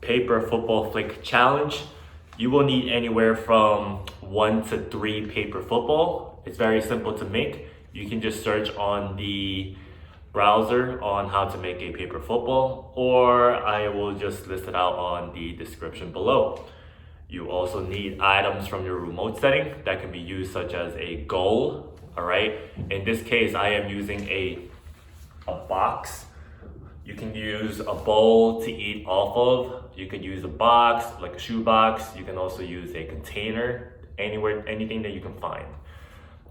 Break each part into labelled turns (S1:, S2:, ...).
S1: paper football flick challenge. You will need anywhere from 1 to 3 paper football. It's very simple to make. You can just search on the browser on how to make a paper football, or I will just list it out on the description below. You also need items from your remote setting that can be used, such as a goal. All right, in this case I am using a box. You can use a bowl to eat off of. You could use a box, like a shoe box. You can also use a container, anywhere, anything that you can find.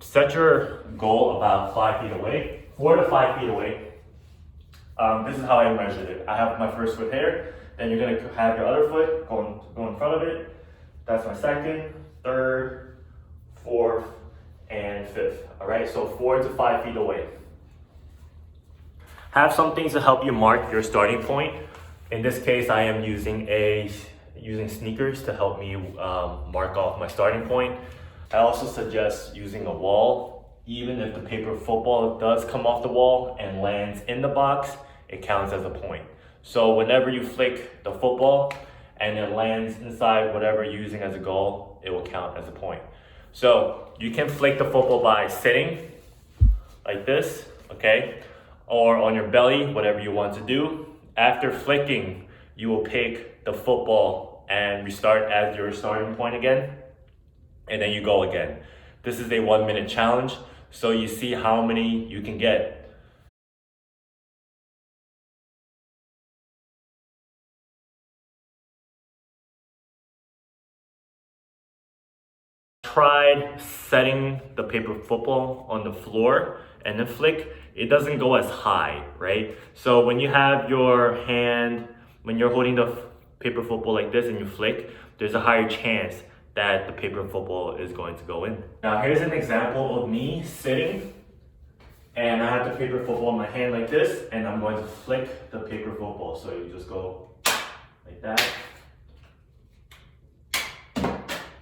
S1: Set your goal about 5 feet away, 4 to 5 feet away. This is how I measured it. I have my first foot here, then you're gonna have your other foot go in front of it. That's my second, third, fourth, and fifth. All right, so 4 to 5 feet away. Have some things to help you mark your starting point. In this case, I am using sneakers to help me mark off my starting point. I also suggest using a wall. Even if the paper football does come off the wall and lands in the box, it counts as a point. So whenever you flick the football and it lands inside whatever you're using as a goal, it will count as a point. So you can flick the football by sitting like this, okay? Or on your belly, whatever you want to do. After flicking, you will pick the football and restart as your starting point again, and then you go again. This is a 1-minute challenge, so you see how many you can get. Tried setting the paper football on the floor and then flick, it doesn't go as high, right? So when you have your hand, when you're holding the paper football like this and you flick, there's a higher chance that the paper football is going to go in. Now here's an example of me sitting, and I have the paper football in my hand like this, and I'm going to flick the paper football. So you just go like that.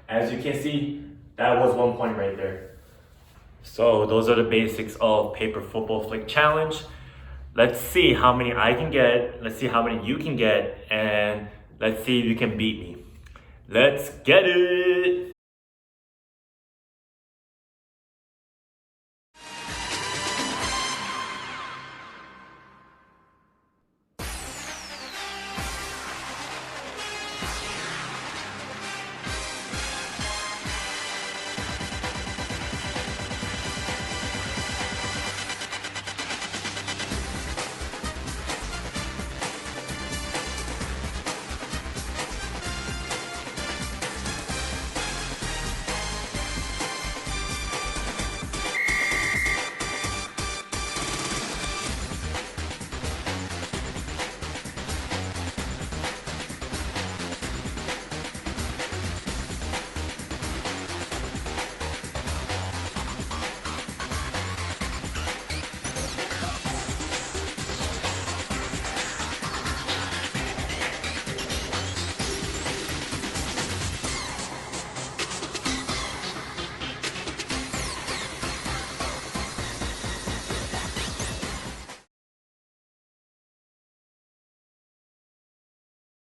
S1: As you can see, that was 1 point right there. So those are the basics of paper football flick challenge. Let's see how many I can get. Let's see how many you can get. And let's see if you can beat me. Let's get it.